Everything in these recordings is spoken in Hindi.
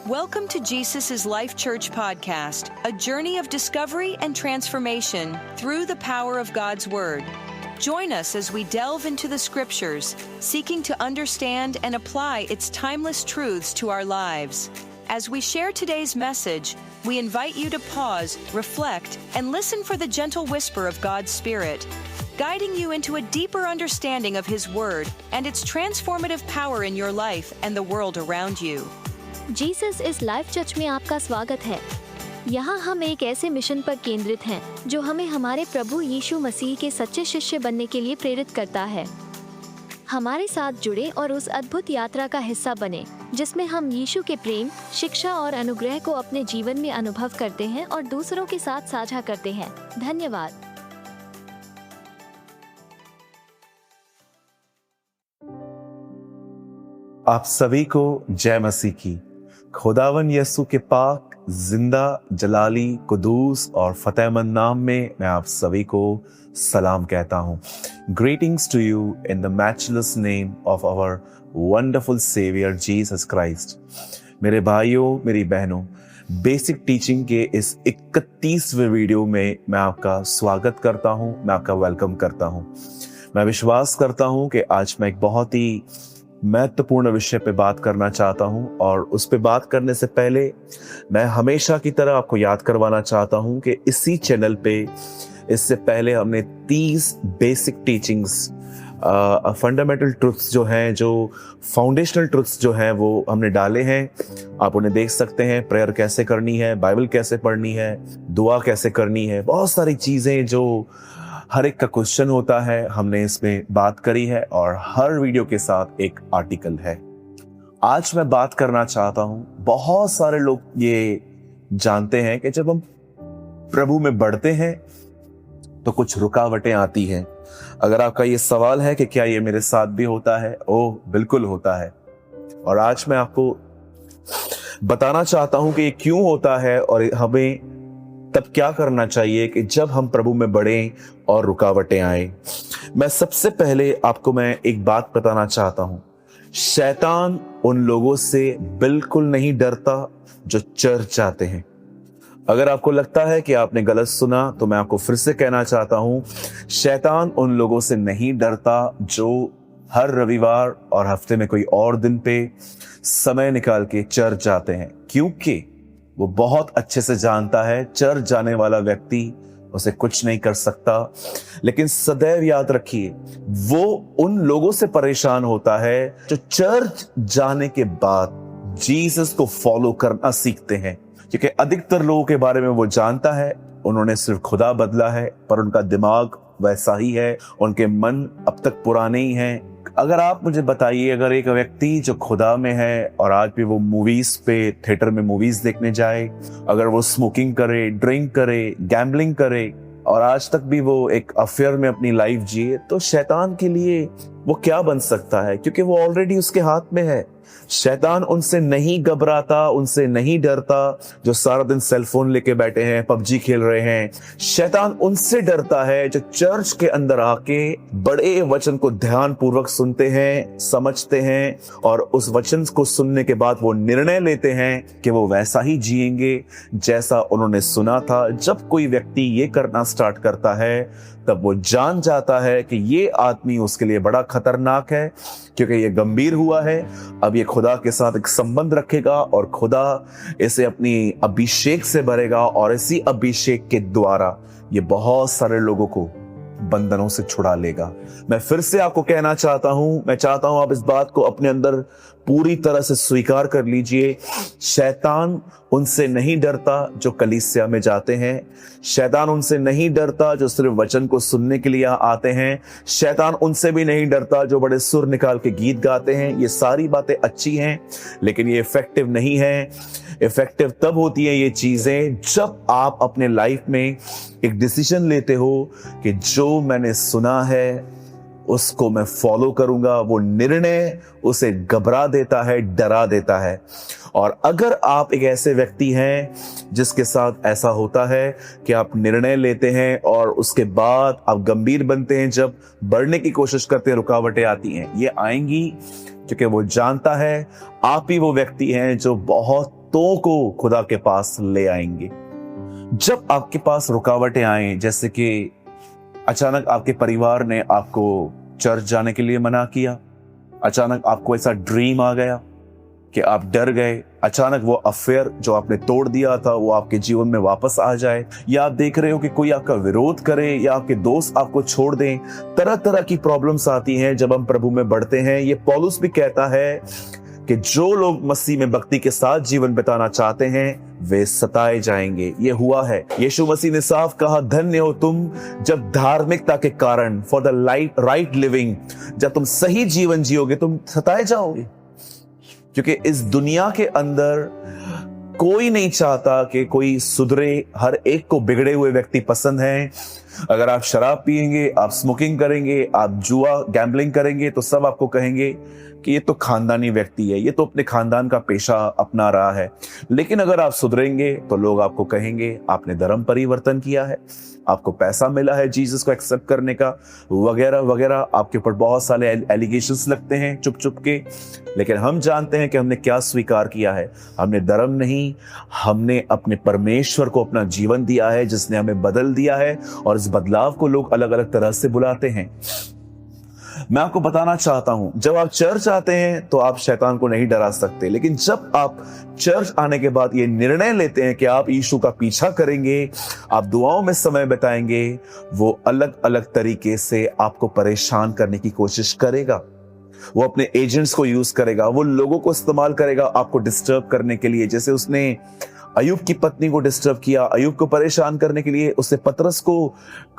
Welcome to Jesus' Life Church podcast, a journey of discovery and transformation through the power of God's Word. Join us as we delve into the Scriptures, seeking to understand and apply its timeless truths to our lives. As we share today's message, we invite you to pause, reflect, and listen for the gentle whisper of God's Spirit, guiding you into a deeper understanding of His Word and its transformative power in your life and the world around you. Jesus इस लाइफ चर्च में आपका स्वागत है। यहाँ हम एक ऐसे मिशन पर केंद्रित हैं जो हमें हमारे प्रभु यीशु मसीह के सच्चे शिष्य बनने के लिए प्रेरित करता है। हमारे साथ जुड़े और उस अद्भुत यात्रा का हिस्सा बने जिसमें हम यीशु के प्रेम, शिक्षा और अनुग्रह को अपने जीवन में अनुभव करते हैं और दूसरों के साथ साझा करते हैं। धन्यवाद। आप सभी को जय मसीह की। खुदावन यीशु के पाक, जिंदा, जलाली, कुदूस और फतेहमंद नाम में मैं आप सभी को सलाम कहता हूँ। Greetings to you in the matchless name of our wonderful Savior Jesus Christ। मेरे भाइयों, मेरी बहनों, बेसिक टीचिंग के इस 31वें वीडियो में मैं आपका स्वागत करता हूँ, मैं आपका वेलकम करता हूँ। मैं विश्वास करता हूँ कि आज मैं एक बहुत ही महत्वपूर्ण विषय पे बात करना चाहता हूं और उस पे बात करने से पहले मैं हमेशा की तरह आपको याद करवाना चाहता हूं कि इसी चैनल पे इससे पहले हमने 30 बेसिक टीचिंग्स, फंडामेंटल ट्रुथ्स जो हैं, जो फाउंडेशनल ट्रुथ्स जो हैं वो हमने डाले हैं। आप उन्हें देख सकते हैं। प्रेयर कैसे करनी है, बाइबल कैसे पढ़नी है, दुआ कैसे करनी है, बहुत सारी चीजें जो हर एक का क्वेश्चन होता है, हमने इसमें बात करी है और हर वीडियो के साथ एक आर्टिकल है। आज मैं बात करना चाहता हूं, बहुत सारे लोग ये जानते हैं कि जब हम प्रभु में बढ़ते हैं तो कुछ रुकावटें आती हैं। अगर आपका ये सवाल है कि क्या ये मेरे साथ भी होता है, ओह बिल्कुल होता है। और आज मैं आपको बताना चाहता हूं कि ये क्यों होता है और हमें तब क्या करना चाहिए कि जब हम प्रभु में बढ़ें और रुकावटें आए। मैं सबसे पहले आपको मैं एक बात बताना चाहता हूं। शैतान उन लोगों से बिल्कुल नहीं डरता जो चर्च जाते हैं। अगर आपको लगता है कि आपने गलत सुना तो मैं आपको फिर से कहना चाहता हूं, शैतान उन लोगों से नहीं डरता जो हर रविवार और हफ्ते में कोई और दिन पे समय निकाल के चर्च जाते हैं, क्योंकि वो बहुत अच्छे से जानता है चर्च जाने वाला व्यक्ति उसे कुछ नहीं कर सकता। लेकिन सदैव याद रखिए, वो उन लोगों से परेशान होता है जो चर्च जाने के बाद जीसस को फॉलो करना सीखते हैं, क्योंकि अधिकतर लोगों के बारे में वो जानता है, उन्होंने सिर्फ खुदा बदला है पर उनका दिमाग वैसा ही है, उनके मन अब तक पुराने ही हैं। अगर आप मुझे बताइए, अगर एक व्यक्ति जो खुदा में है और आज भी वो मूवीज पे, थिएटर में मूवीज देखने जाए, अगर वो स्मोकिंग करे, ड्रिंक करे, गैम्बलिंग करे और आज तक भी वो एक अफेयर में अपनी लाइफ जिए, तो शैतान के लिए वो क्या बन सकता है, क्योंकि वो ऑलरेडी उसके हाथ में है। शैतान उनसे नहीं घबराता, उनसे नहीं डरता जो सारा दिन सेलफोन लेके बैठे हैं, पबजी खेल रहे हैं। शैतान उनसे डरता है जो चर्च के अंदर आके बड़े वचन को ध्यान पूर्वक सुनते हैं, समझते हैं और उस वचन को सुनने के बाद वो निर्णय लेते हैं कि वो वैसा ही जिएंगे जैसा उन्होंने सुना था। जब कोई व्यक्ति ये करना स्टार्ट करता है तब वो जान जाता है कि ये आदमी उसके लिए बड़ा खतरनाक है, क्योंकि ये गंभीर हुआ है। अब ये खुदा के साथ एक संबंध रखेगा और खुदा इसे अपनी अभिषेक से भरेगा और इसी अभिषेक के द्वारा ये बहुत सारे लोगों को बंधनों से छुड़ा लेगा। मैं फिर से आपको कहना चाहता हूं, मैं चाहता हूं आप इस बात को अपने अंदर पूरी तरह से स्वीकार कर लीजिए। शैतान उनसे नहीं डरता जो कलीसिया में जाते हैं। शैतान उनसे नहीं डरता जो सिर्फ वचन को सुनने के लिए आते हैं। शैतान उनसे भी नहीं डरता जो बड़े सुर निकाल के गीत गाते हैं। ये सारी बातें अच्छी हैं, लेकिन ये इफेक्टिव नहीं है। इफेक्टिव तब होती है ये चीजें जब आप अपने लाइफ में एक डिसीजन लेते हो कि जो मैंने सुना है उसको मैं फॉलो करूंगा। वो निर्णय उसे घबरा देता है, डरा देता है। और अगर आप एक ऐसे व्यक्ति हैं जिसके साथ ऐसा होता है कि आप निर्णय लेते हैं और उसके बाद आप गंभीर बनते हैं, जब बढ़ने की कोशिश करते हैं रुकावटें आती हैं, ये आएंगी क्योंकि वो जानता है आप ही वो व्यक्ति हैं जो बहुत बहुतों को खुदा के पास ले आएंगे। जब आपके पास रुकावटें आए, जैसे कि अचानक आपके परिवार ने आपको चर्च जाने के लिए मना किया, अचानक आपको ऐसा ड्रीम आ गया कि आप डर गए, अचानक वो अफेयर जो आपने तोड़ दिया था वो आपके जीवन में वापस आ जाए, या आप देख रहे हो कि कोई आपका विरोध करे या आपके दोस्त आपको छोड़ दें, तरह तरह की प्रॉब्लम्स आती हैं जब हम प्रभु में बढ़ते हैं। ये पौलुस भी कहता है कि जो लोग मसीह में भक्ति के साथ जीवन बिताना चाहते हैं वे सताए जाएंगे। ये हुआ है। यीशु मसीह ने साफ कहा, धन्य हो तुम जब धार्मिकता के कारण, फॉर द राइट लिविंग, जब तुम सही जीवन जियोगे तुम सताए जाओगे। क्योंकि इस दुनिया के अंदर कोई नहीं चाहता कि कोई सुधरे, हर एक को बिगड़े हुए व्यक्ति पसंद हैं। अगर आप शराब पिएंगे, आप स्मोकिंग करेंगे, आप जुआ गैम्बलिंग करेंगे तो सब आपको कहेंगे कि ये तो खानदानी व्यक्ति है, ये तो अपने खानदान का पेशा अपना रहा है। लेकिन अगर आप सुधरेंगे तो लोग आपको कहेंगे आपने धर्म परिवर्तन किया है, आपको पैसा मिला है जीसस को एक्सेप्ट करने का, वगैरह वगैरह। आपके ऊपर बहुत सारे एलिगेशंस लगते हैं चुप चुप के। लेकिन हम जानते हैं कि हमने क्या स्वीकार किया है। हमने धर्म नहीं, हमने अपने परमेश्वर को अपना जीवन दिया है जिसने हमें बदल दिया है, और इस बदलाव को लोग अलग अलग तरह से बुलाते हैं। मैं आपको बताना चाहता हूं, जब आप चर्च आते हैं तो आप शैतान को नहीं डरा सकते, लेकिन जब आप चर्च आने के बाद ये निर्णय लेते हैं कि आप यीशु का पीछा करेंगे, आप दुआओं में समय बिताएंगे, वो अलग अलग तरीके से आपको परेशान करने की कोशिश करेगा। वो अपने एजेंट्स को यूज करेगा, वो लोगों को इस्तेमाल करेगा आपको डिस्टर्ब करने के लिए। जैसे उसने अय्यूब की पत्नी को डिस्टर्ब किया, अय्यूब को परेशान करने के लिए उसने पतरस को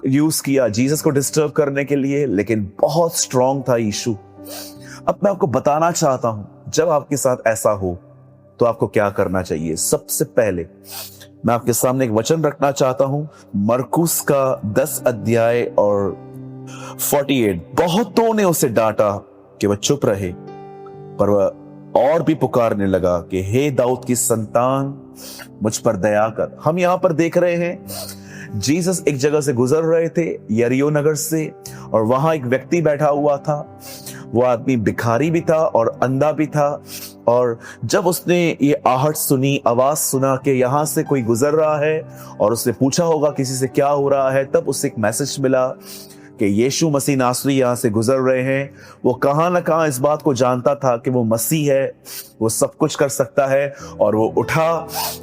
यूज किया, जीसस को डिस्टर्ब करने के लिए। लेकिन बहुत स्ट्रांग था यीशु। अब मैं आपको बताना चाहता हूं, जब आपके साथ ऐसा हो तो आपको क्या करना चाहिए। सबसे पहले मैं आपके सामने एक वचन रखना चाहता हूं, मरकुस का 10 अध्याय और 48। बहुतों ने उसे डांटा कि वह चुप रहे, पर वह और भी पुकारने लगा कि हे दाऊद की संतान, मुझ पर दया कर। हम यहां पर देख रहे हैं जीसस एक जगह से गुजर रहे थे, यरीहो नगर से, और वहां एक व्यक्ति बैठा हुआ था। वो आदमी भिखारी भी था और अंधा भी था। और जब उसने ये आहट सुनी, आवाज सुना कि यहां से कोई गुजर रहा है, और उसने पूछा होगा किसी से क्या हो रहा है, तब उससे एक मैसेज मिला कि यीशु मसीह नासरी यहां से गुजर रहे हैं। वो कहां ना कहां इस बात को जानता था कि वो मसीह है, वो सब कुछ कर सकता है। और वो उठा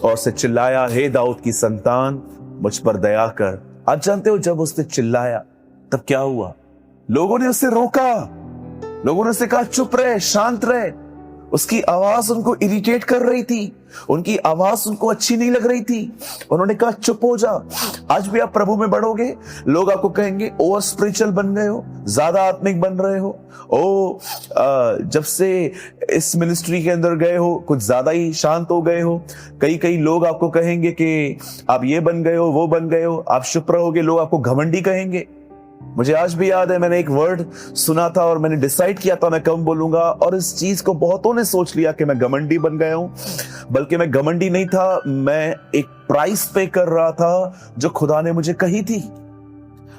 और उससे चिल्लाया, हे दाऊद की संतान, मुझ पर दया कर। आप जानते हो जब उसने चिल्लाया तब क्या हुआ? लोगों ने उसे रोका, लोगों ने उसे कहा चुप रहे, शांत रहे। उसकी आवाज उनको इरिटेट कर रही थी, उनकी आवाज उनको अच्छी नहीं लग रही थी। उन्होंने कहा चुप हो जा। आज भी आप प्रभु में बढ़ोगे, लोग आपको कहेंगे ओवर स्पिरिचुअल बन गए हो, ज्यादा आत्मिक बन रहे हो, जब से इस मिनिस्ट्री के अंदर गए हो कुछ ज्यादा ही शांत हो गए हो। कई लोग आपको कहेंगे कि आप ये बन गए हो, वो बन गए हो। आप चुप रहोगे, लोग आपको घमंडी कहेंगे। मुझे आज भी याद है, मैंने एक वर्ड सुना था और मैंने डिसाइड किया था मैं कम बोलूंगा, और इस चीज को बहुतों ने सोच लिया कि मैं घमंडी बन गया हूं। बल्कि मैं घमंडी नहीं था, मैं एक प्राइस पे कर रहा था जो खुदा ने मुझे कही थी।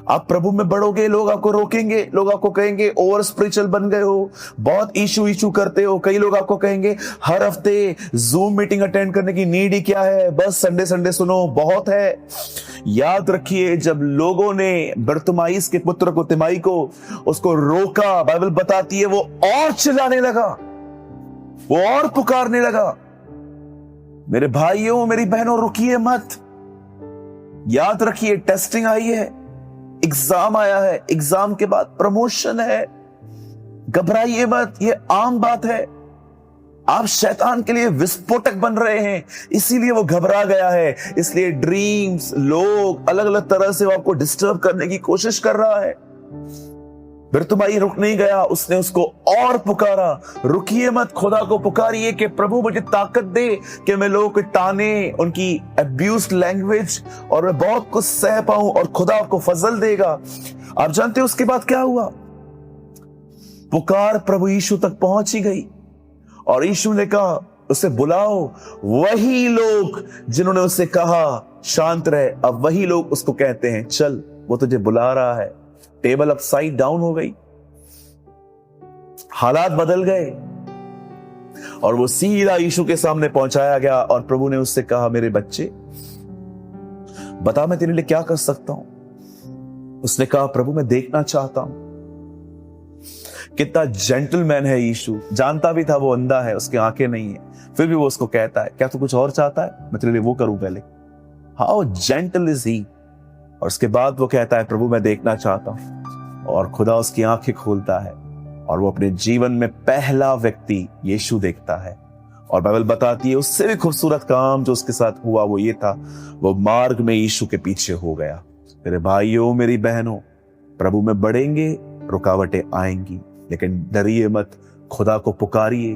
आप प्रभु में बढ़ोगे, लोग आपको रोकेंगे, लोग आपको कहेंगे ओवर स्पिरिचुअल बन गए हो, बहुत इशू करते हो। कई लोग आपको कहेंगे हर हफ्ते जूम मीटिंग अटेंड करने की नीड ही क्या है, बस संडे सुनो, बहुत है। याद रखिए, जब लोगों ने बरतुमाइस के पुत्र को, तिमाई को, उसको रोका, बाइबल बताती है वो और चिल्लाने लगा, वो और पुकारने लगा, मेरे भाइयों मेरी बहनों रुकिए मत। याद रखिए, टेस्टिंग आई है, एग्जाम आया है, एग्जाम के बाद प्रमोशन है। घबराइए मत, ये आम बात है। आप शैतान के लिए विस्फोटक बन रहे हैं, इसीलिए वो घबरा गया है। इसलिए ड्रीम्स, लोग अलग अलग तरह से वो आपको डिस्टर्ब करने की कोशिश कर रहा है। बरतुमाई रुक नहीं गया, उसने उसको और पुकारा। रुकिए मत, खुदा को पुकारिए कि प्रभु मुझे ताकत दे कि मैं लोगों के ताने, उनकी अब्यूज लैंग्वेज, और मैं बहुत कुछ सह पाऊं, और खुदा आपको फजल देगा। आप जानते हो उसके बाद क्या हुआ? पुकार प्रभु यीशु तक पहुंची गई, और यीशु ने कहा उसे बुलाओ। वही लोग जिन्होंने उसे कहा शांत रहे, अब वही लोग उसको कहते हैं चल, वो तुझे बुला रहा है। टेबल अपसाइड डाउन हो गई, हालात बदल गए। और वो सीधा यीशु के सामने पहुंचाया गया और प्रभु ने उससे कहा, मेरे बच्चे बता मैं तेरे लिए क्या कर सकता हूं। उसने कहा, प्रभु मैं देखना चाहता हूं। कितना जेंटलमैन है यीशु, जानता भी था वो अंधा है, उसकी आंखें नहीं है, फिर भी वो उसको कहता है, क्या तू कुछ और चाहता है, मैं तेरे लिए वो करूं पहले। How gentle is he. और उसके बाद वो कहता है, प्रभु मैं देखना चाहता हूं। और खुदा उसकी आंखें खोलता है और वो अपने जीवन में पहला व्यक्ति यीशु देखता है। और बाइबल बताती है उससे भी खूबसूरत काम जो उसके साथ हुआ वो ये था, वो मार्ग में यीशु के पीछे हो गया। मेरे भाइयों मेरी बहनों, प्रभु में बढ़ेंगे, रुकावटें आएंगी, लेकिन डरिए मत, खुदा को पुकारिए।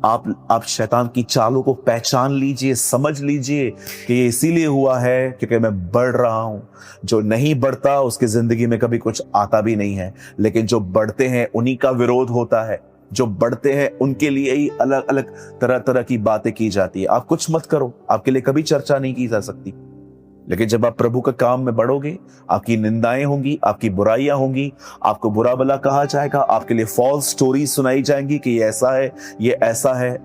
आप शैतान की चालों को पहचान लीजिए, समझ लीजिए कि ये इसीलिए हुआ है क्योंकि मैं बढ़ रहा हूं। जो नहीं बढ़ता उसकी जिंदगी में कभी कुछ आता भी नहीं है, लेकिन जो बढ़ते हैं उन्हीं का विरोध होता है। जो बढ़ते हैं उनके लिए ही अलग अलग तरह तरह की बातें की जाती है। आप कुछ मत करो, आपके लिए कभी चर्चा नहीं की जा सकती, लेकिन जब आप प्रभु के काम में बढ़ोगे, आपकी निंदाएं होंगी, आपकी बुराइयां होंगी, आपको बुरा भला कहा जाएगा, आपके लिए फॉल्स स्टोरी सुनाई जाएंगी कि ये ऐसा है, ये ऐसा है।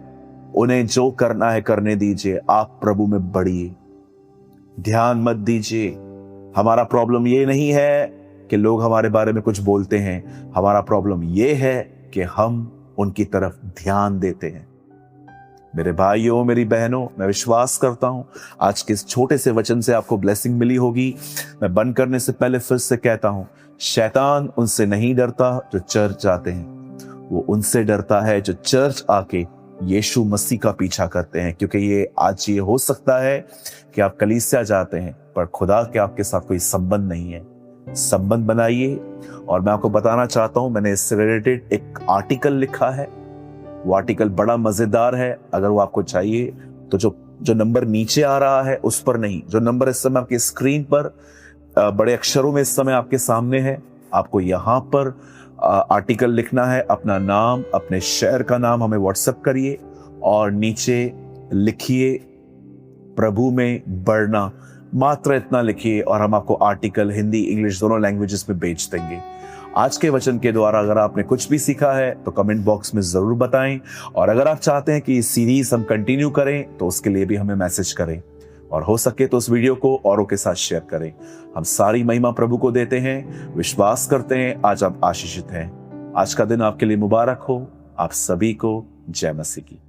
उन्हें जो करना है करने दीजिए, आप प्रभु में बढ़िए, ध्यान मत दीजिए। हमारा प्रॉब्लम ये नहीं है कि लोग हमारे बारे में कुछ बोलते हैं, हमारा प्रॉब्लम ये है कि हम उनकी तरफ ध्यान देते हैं। मेरे भाइयों मेरी बहनों, मैं विश्वास करता हूं आज के इस छोटे से वचन से आपको ब्लेसिंग मिली होगी। मैं बंद करने से पहले फिर से कहता हूं, शैतान उनसे नहीं डरता जो चर्च जाते हैं, वो उनसे डरता है जो चर्च आके यीशु मसीह का पीछा करते हैं। क्योंकि ये आज ये हो सकता है कि आप कलीसिया जाते हैं पर खुदा के आपके साथ कोई संबंध नहीं है। संबंध बनाइए। और मैं आपको बताना चाहता हूं, मैंने इससे रिलेटेड एक आर्टिकल लिखा है। वो आर्टिकल बड़ा मजेदार है, अगर वो आपको चाहिए तो जो नंबर नीचे आ रहा है उस पर नहीं, जो नंबर इस समय आपकी स्क्रीन पर बड़े अक्षरों में इस समय आपके सामने है, आपको यहाँ पर आर्टिकल लिखना है, अपना नाम, अपने शहर का नाम हमें व्हाट्सएप करिए और नीचे लिखिए प्रभु में बढ़ना, मात्र इतना लिखिए और हम आपको आर्टिकल हिंदी इंग्लिश दोनों लैंग्वेजेस में भेज देंगे। आज के वचन के द्वारा अगर आपने कुछ भी सीखा है तो कमेंट बॉक्स में जरूर बताएं, और अगर आप चाहते हैं कि इस सीरीज हम कंटिन्यू करें तो उसके लिए भी हमें मैसेज करें, और हो सके तो उस वीडियो को औरों के साथ शेयर करें। हम सारी महिमा प्रभु को देते हैं, विश्वास करते हैं आज आप आशीषित हैं। आज का दिन आपके लिए मुबारक हो। आप सभी को जय मसीह की।